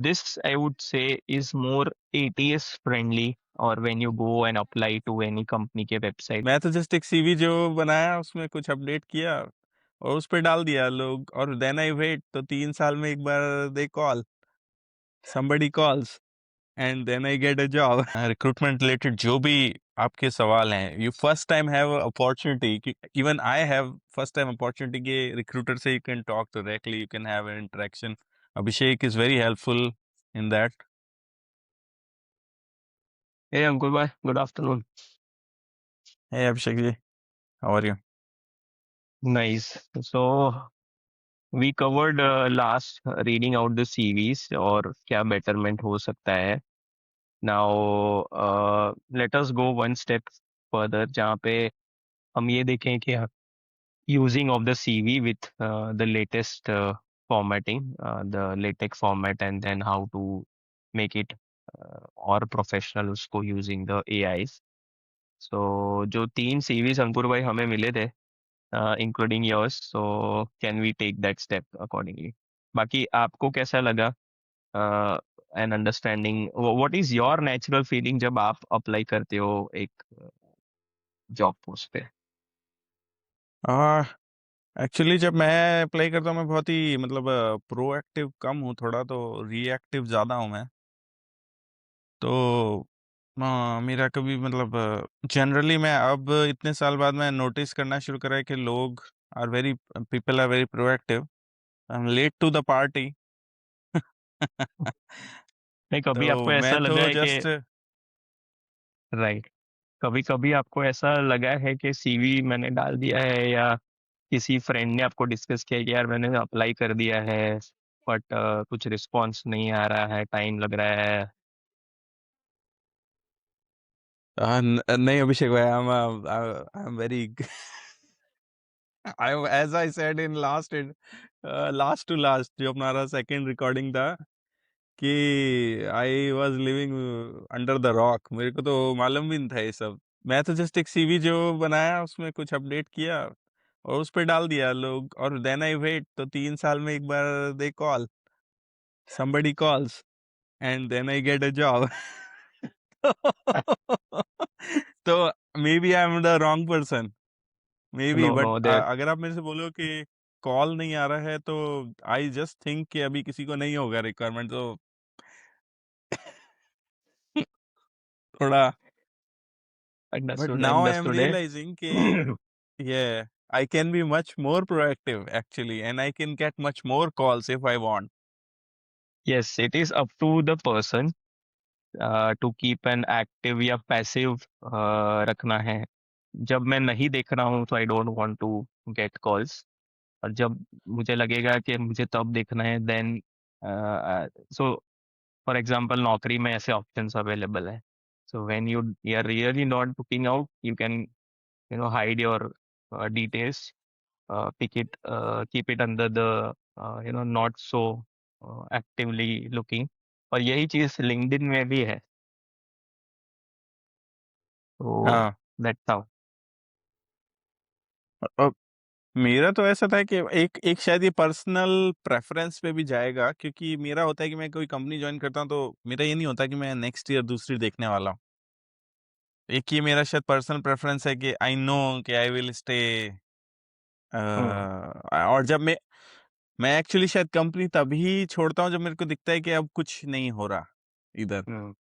This I would say is more ATS friendly or when you go and apply to any company के website. मैं तो just एक CV जो बनाया उसमें कुछ अपडेट किया और उस पे डाल दिया लोग, और देन आई वेट, तो 3 साल में एक बार they call, somebody calls and then I get a job. Recruitment related जो भी आपके सवाल हैं, you first time have opportunity, even I have first time opportunity के रिक्रूटर से you can talk directly, you can have an interaction. Abhishek is very helpful in that. Hey Ankur bhai, good afternoon. Hey Abhishek ji, how are you? Nice. So we covered last reading out the CVs और क्या betterment हो सकता है. Now let us go one step further जहाँ पे हम ये देखें कि using of the CV with the latest formatting, the LaTeX format, and then how to make it और professional उसको using the AIs. So जो 3 CVs अंकुर भाई हमें मिले थे, including yours, so can we take that step accordingly? बाकी आपको कैसा लगा? An understanding. What is your natural feeling जब आप अप्लाई करते हो एक जॉब पोस्ट पे? एक्चुअली जब मैं अप्लाई करता हूँ, मैं बहुत ही मतलब प्रोएक्टिव कम हूँ थोड़ा, तो रिएक्टिव ज़्यादा हूँ मैं. तो मेरा कभी मतलब जनरली मैं अब इतने साल बाद मैं नोटिस करना शुरू करा है कि लोग are very people are very proactive. I am late to the party. नहीं, कभी आपको तो ऐसा मैं लगा तो है कि जस्ट राइट, कभी कभी आपको ऐसा लगा है कि सीवी मैंने डाल दिया है या किसी फ्रेंड ने आपको डिस्कस किया कि यार मैंने अप्लाई कर दिया है बट कुछ रिस्पॉन्स नहीं आ रहा है, टाइम लग रहा है? नहीं अभिषेक भाई, I am very I as I said in last to last जो हमारा सेकंड रिकॉर्डिंग था कि I was living under the rock, मेरे को तो मालूम भी नहीं था ये सब. मैं तो जस्ट एक सीवी जो बनाया उसमें कुछ अपडेट किया और उस पे डाल दिया लोग, और देन आई वेट, तो 3 साल में एक बार they call, somebody calls and then I get a job. तो maybe I am the wrong person, maybe, no but no there. अगर आप मेरे से बोलो कि कॉल नहीं आ रहा है, तो आई जस्ट थिंक कि अभी किसी को नहीं होगा रिक्वायरमेंट, तो थोड़ा. But understood now I am understood है। realizing कि yeah, I can be much more proactive actually, and I can get much more calls if I want. Yes, it is up to the person to keep an active या passive रखना है। जब मैं नहीं देख रहा हूँ तो I don't want to get calls, और जब मुझे लगेगा कि मुझे तब देखना है देन, सो फॉर एग्जांपल नौकरी में ऐसे ऑप्शंस अवेलेबल है। So when you are really not looking out you can hide your details, pick it keep it under the not so actively looking। और यही चीज लिंक्डइन में भी है, तो हाँ. That's how. और मेरा तो ऐसा था कि एक एक शायद ये पर्सनल प्रेफरेंस पे भी जाएगा, क्योंकि मेरा होता है कि मैं कोई कंपनी ज्वाइन करता हूँ तो मेरा ये नहीं होता कि मैं नेक्स्ट ईयर दूसरी देखने वाला हूँ. एक ये मेरा शायद पर्सनल प्रेफरेंस है कि आई नो कि आई विल स्टे. हम्म। और जब मैं एक्चुअली शायद कंपनी तभी छोड़ता हूँ जब मेरे को दिखता है कि अब कुछ नहीं हो रहा इधर, hmm.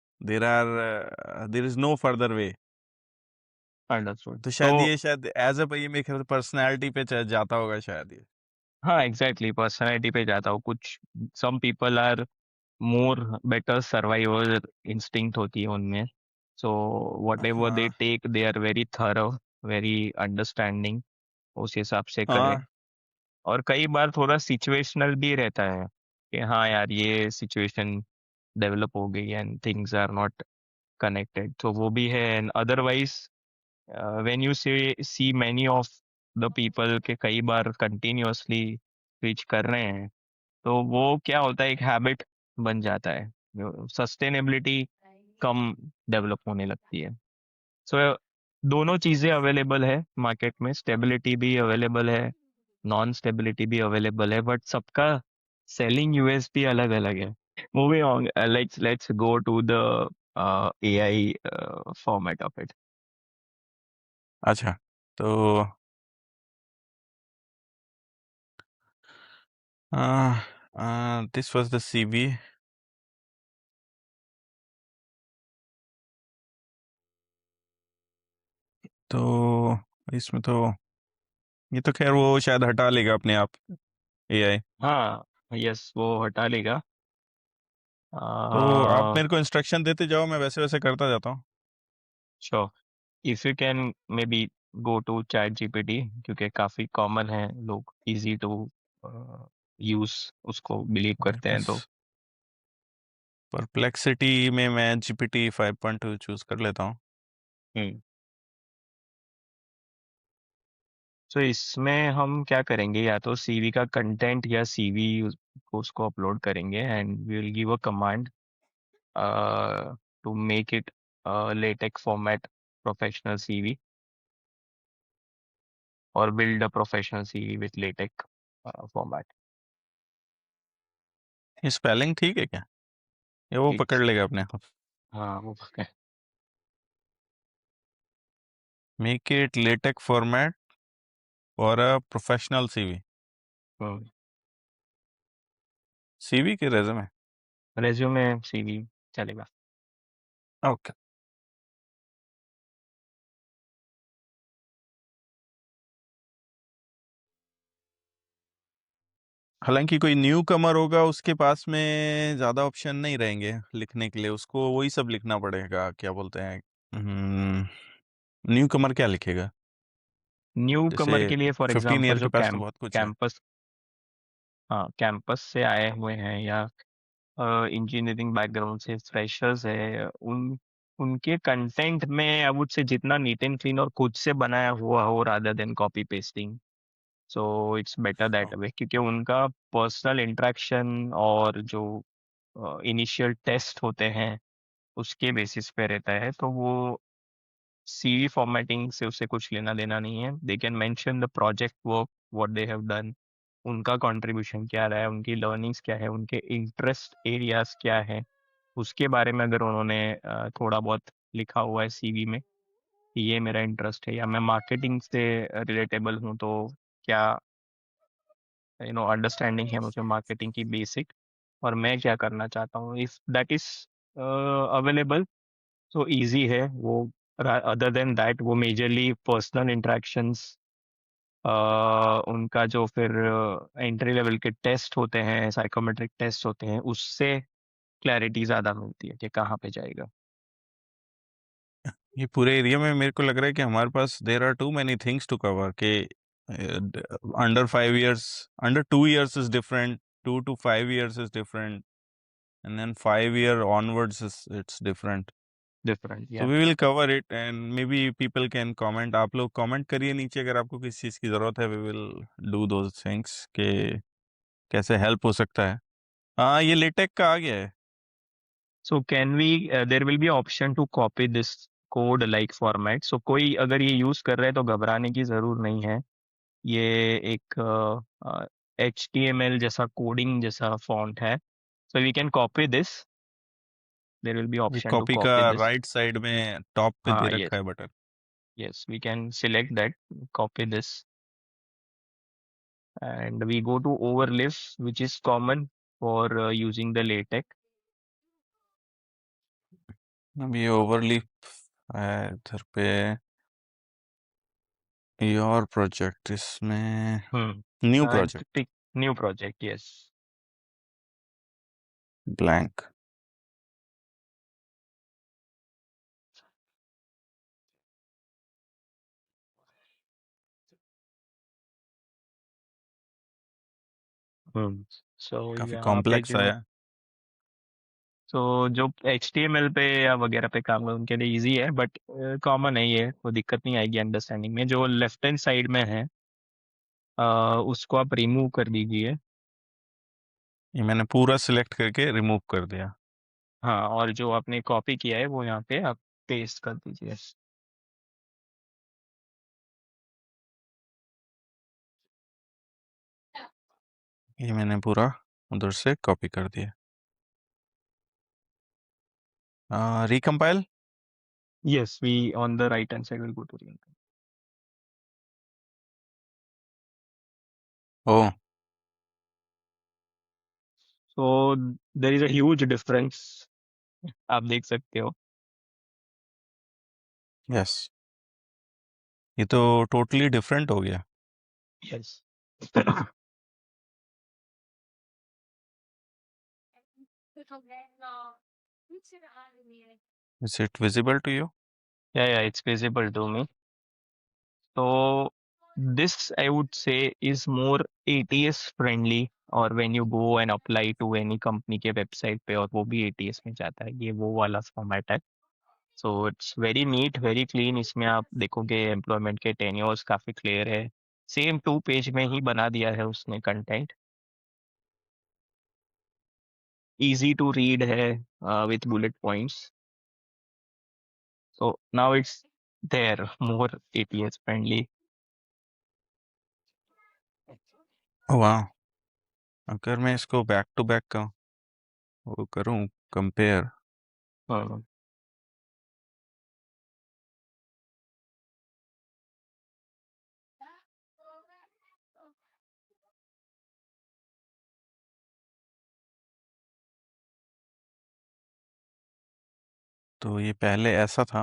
There is no further way. Understood. तो तो शायद ये शायद एज अ ये मेरे ख्याल से पर्सनैलिटी पे जाता होगा शायद ये. हाँ, एग्जैक्टली पर्सनैलिटी पे जाता हूँ कुछ। Some people are more better survival instinct होती है उनमें। सो वट एवर दे हाँ. Take they are very thorough, very understanding, उस हिसाब से करें। हाँ. और कई बार थोड़ा सिचुएशनल भी रहता है कि हाँ यार ये सिचुएशन डेवलप हो गई and things are not connected, तो वो भी है। And otherwise when you see many of the people के कई बार कंटिन्यूअसली स्विच कर रहे हैं, तो वो क्या होता है, एक हैबिट बन जाता है, सस्टेनेबिलिटी कम डेवलप होने लगती है। सो दोनों चीज़ें अवेलेबल है मार्केट में, स्टेबिलिटी भी अवेलेबल है, नॉन स्टेबिलिटी भी अवेलेबल है, बट सबका सेलिंग यूएसपी अलग अलग है। Moving on, let's go to the AI format of it. अच्छा, तो दिस वाज द सीवी। तो इसमें तो ये तो खैर वो शायद हटा लेगा अपने आप, एआई। हाँ, यस, वो हटा लेगा। तो आप मेरे को इंस्ट्रक्शन देते जाओ, मैं वैसे वैसे करता जाता हूँ। Sure, if you can maybe go to ChatGPT, क्योंकि काफी कॉमन है, लोग इजी टू यूज उसको बिलीव मेरे करते हैं, पास तो परप्लेक्सिटी में मैं जीपीटी 5.2 चूज कर लेता हूँ। हम्म। तो इसमें हम क्या करेंगे, या तो सीवी का कंटेंट या सीवी को उसको अपलोड करेंगे, and we will give a command to make it LaTeX format professional CV, और build a professional CV with LaTeX format. ये स्पेलिंग ठीक है क्या, या वो पकड़ इट्स, लेगा अपने आप? हाँ वो मेक इट लेटेक फॉर्मेट और अ प्रोफेशनल सीवी। सीवी के रेज़्यूमे। रेज्यूमे सीवी चलेगा। ओके। हालांकि कोई न्यू कमर होगा उसके पास में ज्यादा ऑप्शन नहीं रहेंगे लिखने के लिए, उसको वही सब लिखना पड़ेगा, क्या बोलते हैं। न्यू कमर क्या लिखेगा? न्यू जैसे कमर के लिए फॉर 15 ईयर एग्जांपल के जो पास तो बहुत कुछ है। कैंपस, हाँ कैंपस से आए हुए हैं, या इंजीनियरिंग बैकग्राउंड से फ्रेशर्स है, उनके कंटेंट में आई वुड से जितना नीट एंड क्लीन और खुद से बनाया हुआ हो rather than copy pasting, so it's better that way, क्योंकि उनका पर्सनल इंटरेक्शन और जो इनिशियल टेस्ट होते हैं उसके बेसिस पे रहता है, तो वो सीवी फॉर्मेटिंग से उसे कुछ लेना देना नहीं है। They can mention the project work, what they have done, उनका कंट्रीब्यूशन क्या रहा है, उनकी लर्निंग्स क्या है, उनके इंटरेस्ट एरियाज क्या है, उसके बारे में अगर उन्होंने थोड़ा बहुत लिखा हुआ है सीवी में कि ये मेरा इंटरेस्ट है, या मैं मार्केटिंग से रिलेटेबल हूँ, तो क्या अंडरस्टैंडिंग है मुझे मार्केटिंग की बेसिक, और मैं क्या करना चाहता हूँ, इफ दैट इज अवेलेबल, तो इजी है वो। अदर देन दैट वो मेजरली पर्सनल इंटरेक्शंस, उनका जो फिर एंट्री लेवल के टेस्ट होते हैं, साइकोमेट्रिक टेस्ट होते हैं, उससे क्लैरिटी ज़्यादा मिलती है कि कहाँ पे जाएगा। ये पूरे एरिया में मेरे को लग रहा है कि हमारे पास there are too many things to cover के under 5 years, under 2 years is different, 2 to 5 years is different, and then 5 year onwards is it's different. Different So या we will cover it and maybe people can comment. आप लोग comment करिए नीचे अगर आपको किसी चीज़ की ज़रूरत है, we will do those things कि कैसे help हो सकता है। हाँ, ये लेटेक का आ गया है। So can we, there will be option to copy this code like format, so कोई अगर ये यूज़ कर रहा है तो घबराने की ज़रूर नहीं है। ये एक HTML जैसा कोडिंग जैसा फॉन्ट है, so we can copy this, there will be ये ऑप्शन टू कॉपी का कॉपी दिस। राइट साइड में टॉप पे दे हाँ, रखा यस, है button. yes, we can select that, copy this, and we go to overlays, which is common for using the LaTeX. अब ये ओवरली है इधर पे, योर प्रोजेक्ट इसमें Hmm. New project Tick new project, yes. Blank. Hmm. So काफी यहाँ पे complex जो, आया। जो HTML पे या वगैरह पे काम है उनके लिए इजी है, बट कॉमन है ये, कोई दिक्कत नहीं आएगी अंडरस्टैंडिंग में। जो लेफ्ट हैंड साइड में है उसको आप रिमूव कर दीजिए। ये मैंने पूरा सिलेक्ट करके रिमूव कर दिया। हाँ, और जो आपने कॉपी किया है वो यहाँ पे आप पेस्ट कर दीजिए। ये मैंने पूरा उधर से कॉपी कर दिया। Recompile? Yes, we on the right hand side will go to link. Oh, So there is a huge difference. आप देख सकते हो. yes. ये तो टोटली डिफरेंट हो गया. Yes. Is it visible to you? Yeah, it's visible to me. So this I would say is more ATS friendly, और when you go and apply to any company के website पे और वो भी ATS में जाता है, ये वो वाला फॉर्मेट है. So it's very neat very clean. इसमें आप देखोगे एम्प्लॉयमेंट के टेन्योर्स काफी क्लियर है. सेम 2 पेज में ही बना दिया है उसने कंटेंट. इजी टू रीड है with bullet points. So now it's there more ATS friendly. वाह. अगर मैं इसको बैक टू बैक का वो करूं कंपेयर, तो ये पहले ऐसा था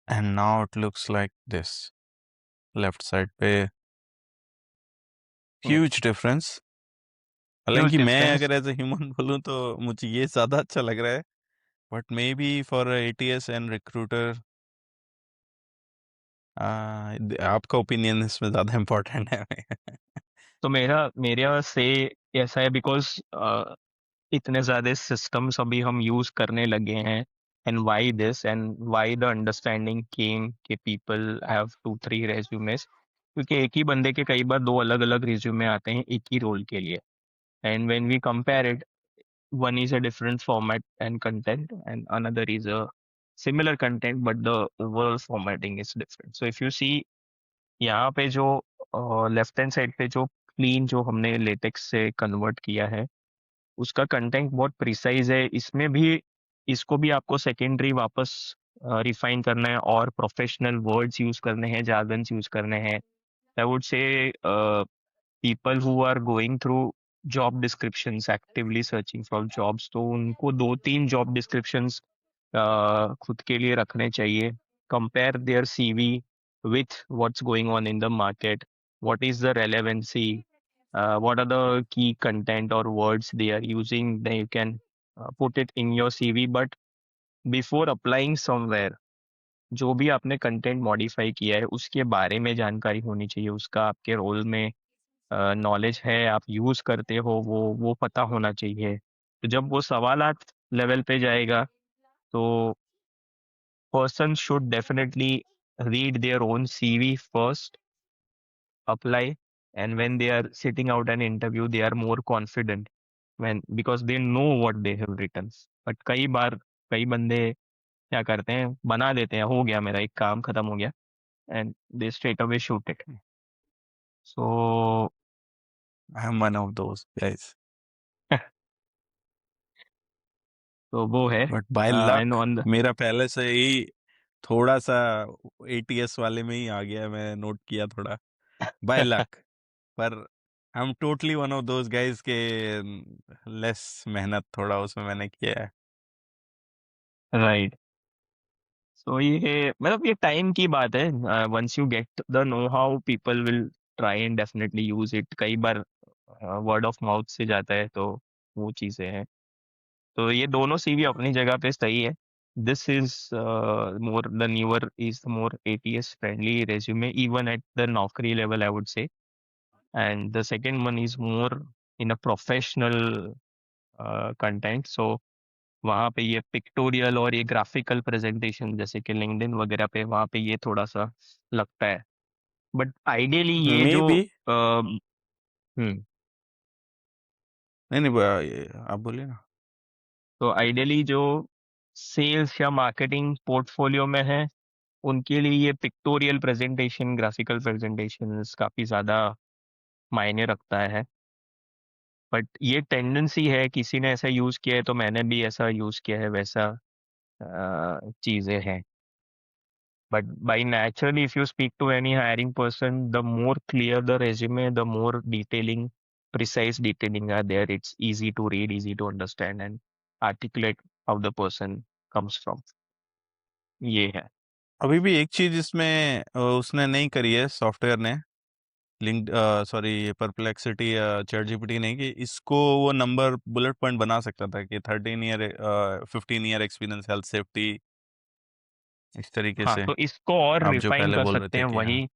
and now it looks like this. Left side पे ह्यूज डिफरेंस. ह्यूज हालांकि मैं डिफरेंस. अगर एज ए ह्यूमन बोलूं तो मुझे ये ज्यादा अच्छा लग रहा है, but may be for ATS and recruiter आपका ओपिनियन इसमें ज्यादा इम्पोर्टेंट है. तो मेरा से ऐसा है बिकॉज इतने ज्यादा सिस्टम्स अभी हम यूज करने लगे हैं. And why this and why the understanding came कि पीपल हैव 2-3 रेज्यूमेस. क्योंकि एक ही बंदे के कई बार दो अलग अलग रिज्यूमे आते हैं एक ही रोल के लिए. And when we compare it, one is a different format and content and another is a similar content but the overall formatting is different. So if you see यहाँ पे जो लेफ्ट हैंड साइड पे जो clean जो हमने latex से convert किया है उसका कंटेंट बहुत प्रिसाइज है. इसमें भी इसको भी आपको सेकेंडरी वापस रिफाइन करना है और प्रोफेशनल वर्ड्स यूज करने हैं, जार्गन्स यूज करने हैं. I would say people who are going through job descriptions actively searching for jobs, तो उनको 2-3 जॉब डिस्क्रिप्शंस खुद के लिए रखने चाहिए. Compare there CV with what's going on in the market, what is the relevancy, what are the key content or words they are using, then you can put it in your CV. But before applying somewhere, जो भी आपने content modify किया है उसके बारे में जानकारी होनी चाहिए, उसका आपके रोल में नॉलेज है, आप यूज करते हो, वो पता होना चाहिए. तो जब वो सवालात लेवल पे जाएगा तो person should definitely read their own CV first, apply, and when they are sitting out an interview, they are more confident when because they know what they have written. But कई बार कई बंदे क्या करते हैं, बना देते हैं, हो गया मेरा एक काम खत्म हो गया, and they straight away shoot it. So I am one of those guys. तो वो है. But by and luck on the मेरा पहले से ही थोड़ा सा एटीएस वाले में ही आ गया, मैं नोट किया थोड़ा बाय लक. पर I am totally one of those guys के लेस मेहनत थोड़ा उसमें मैंने किया है. राइट. सो ये मतलब ये टाइम की बात है. Once you get the know how people will try and definitely use it. कई बार वर्ड ऑफ माउथ से जाता है तो वो चीजें हैं. तो ये दोनों CV अपनी जगह पे सही है. This is more the newer is more ATS friendly resume even at the नौकरी level I would say. And the second one is more in a professional content. So वहाँ पे ये पिक्टोरियल और ये ग्राफिकल प्रेजेंटेशन जैसे कि LinkedIn वगैरह पे वहाँ पे ये थोड़ा सा लगता है. बट आइडियली ये मे जो बी. हम्म नहीं नहीं आप बोलिए ना. तो आइडियली जो सेल्स या मार्केटिंग पोर्टफोलियो में है उनके लिए ये पिक्टोरियल प्रेजेंटेशन ग्राफिकल प्रेजेंटेशन काफी ज्यादा मायने रखता है. बट ये टेंडेंसी है, किसी ने ऐसा यूज किया है तो मैंने भी ऐसा यूज किया है, वैसा चीजें हैं. But by naturally, if you speak to any hiring person, the more clear the resume, the more detailing, precise detailing are there. It's easy to read, easy to understand, and articulate how the person comes from. ये है. अभी भी एक चीज इसमें उसने नहीं करी है सॉफ्टवेयर ने, लिंक्ड सॉरी परप्लेक्सिटी या चैट जीपीटी ने, कि इसको वो नंबर बुलेट पॉइंट बना सकता था कि 13 year 15 year experience health safety, इस तरीके हाँ, से, तो इसको और आप जो रिफाइन पहले कर बोल रहे सकते थे हैं. कि हाँ। वही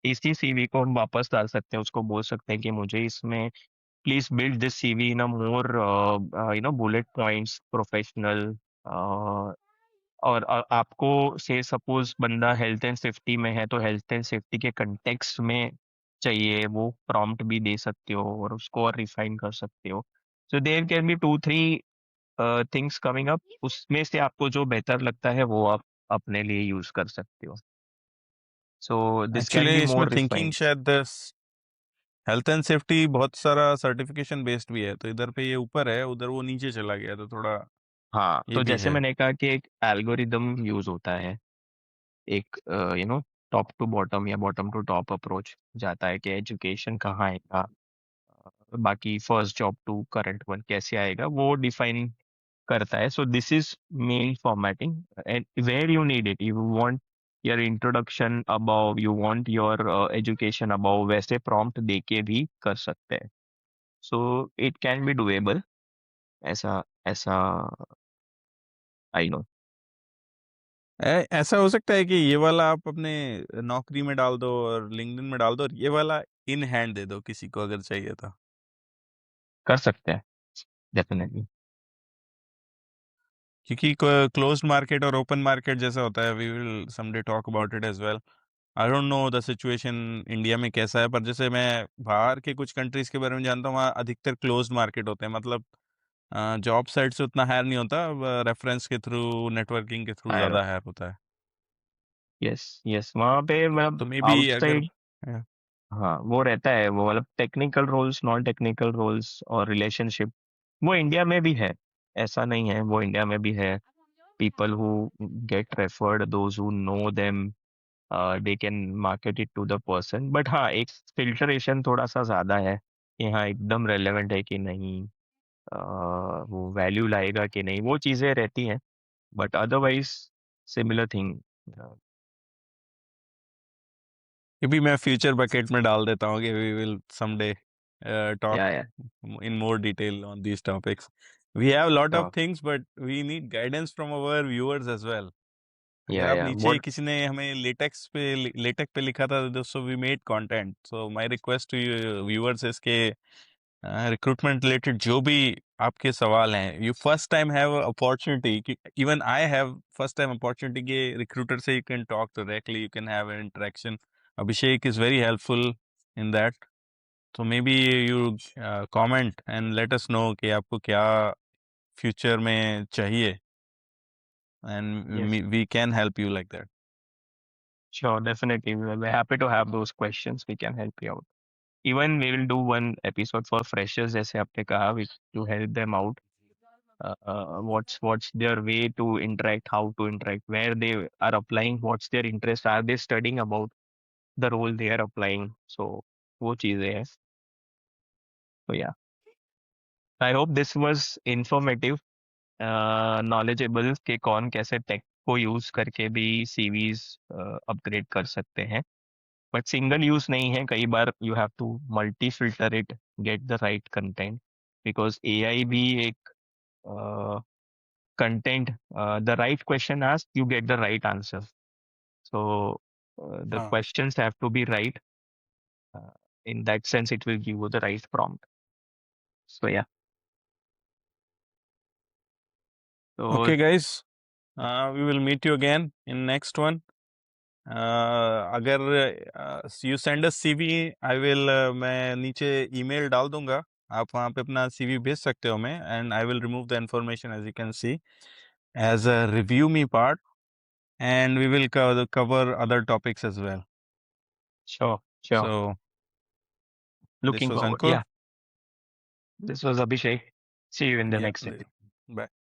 इसी सीवी को हम वापस डाल सकते हैं, उसको बोल सकते हैं कि मुझे इसमें please build this CV in a more bullet points professional. और आपको से सपोज बंदा हेल्थ एंड सेफ्टी में है तो हेल्थ एंड सेफ्टी के कंटेक्स्ट में चाहिए, वो प्रॉम्प्ट भी दे सकते हो और उसको और रिफाइन कर सकते हो. So there can be 2-3 things coming up, उसमें से आपको जो बेहतर लगता है वो आप अपने लिए यूज कर सकते हो. So this can be actually इसमें मोर थिंकिंग रिफाइंड. शायद हेल्थ एंड सेफ्टी बहुत सारा सर्टिफिकेशन बेस्ड भी है, तो इधर पे ये ऊपर है, उधर वो नीचे चला गया, तो थोड़ा हाँ, ये तो भी जैसे है। मैंने कहा कि एक एल्गोरिदम यूज होता है, एक टॉप टू बॉटम या बॉटम टू टॉप अप्रोच जाता है कि एजुकेशन कहाँ आएगा, बाकी first job to current one कैसे आएगा, वो डिफाइन करता है. So this is mail formatting and where you need it, you want your introduction above, you want your education above, वैसे प्रॉम्प्ट देके भी कर सकते हैं. So it can be doable. ऐसा ऐसा आई नो. ऐसा हो सकता है कि ये वाला आप अपने नौकरी में डाल दो और लिंक्डइन में डाल दो, और ये वाला इन हैंड दे दो किसी को अगर चाहिए तो। कर सकते हैं डेफिनेटली. क्योंकि क्लोज्ड मार्केट और ओपन मार्केट जैसा होता है, we will someday talk about it as well. I don't know the situation India में कैसा है, पर जैसे मैं बाहर के कुछ कंट्रीज के बारे में जानता हूँ, वहाँ अधिकतर क्लोज्ड मार्केट होते हैं, मतलब जॉब साइट से उतना हायर नहीं होता, रेफरेंस के थ्रू, नेटवर्किंग के थ्रू हायर. ज़्यादा हायर होता है। यस, यस, वहाँ पे मतलब तो मे बी अगर आउटसाइड. हाँ, वो रहता है, वो मतलब technical roles, non technical roles और रिलेशनशिप, वो इंडिया में भी है. ऐसा नहीं है, वो इंडिया में भी है. People who get referred, those who know them, they can market it to the person. But हाँ, एक फिल्टरेशन थोड़ा सा ज्यादा है कि हाँ एकदम रेलेवेंट है कि नहीं, वो वैल्यू लाएगा कि नहीं, वो चीजें रहती हैं. But otherwise similar thing. ये भी मैं फ्यूचर बकेट में डाल देता हूँ कि वी विल समडे या टॉक या in more detail on these topics. We have lot of sure. Things but we need guidance from our viewers as well. अगर आप या नीचे व्हाट. किसी ने हमें लेटेक पे लिखा था, दोस्तों we made content, so my request to you viewers is के रिक्रूटमेंट रिलेटेड जो भी आपके सवाल हैं, you first time have opportunity, even I have first time opportunity के रिक्रूटर से you can talk directly, you can have an interaction. Abhishek is very helpful in that. तो maybe you comment and let us know कि आपको क्या future में चाहिए, Yes. And we can help you like that. Sure, definitely. We're happy to have those questions. We can help you out. Even we will do one episode for freshers, जैसे आपने कहा, to help them out. What's their way to interact, how to interact, where they are applying, what's their interest, are they studying about the role they are applying. So वो चीजें हैं. So yeah, I hope this was informative, knowledgeable कि कौन कैसे take को use करके भी CVs upgrade कर सकते हैं. बट सिंगल यूज नहीं है, कई बार you have to multi filter it, get the right content, because AI भी एक content, the right question ask, you get the right answer. So the हाँ, questions have to be right. In that sense it will give you the right prompt. So yeah. So okay guys, we will meet you again in next one. अगर you send us CV, I will, मैं नीचे email डाल दूंगा, आप वहाँ पे अपना CV भेज सकते हो हमें, and I will remove the information as you can see as a review me part, and we will cover other topics as well. sure, sure. So this Looking was forward. Ankur. Yeah. This was Abhishek. See you in the Yeah, next episode. bye.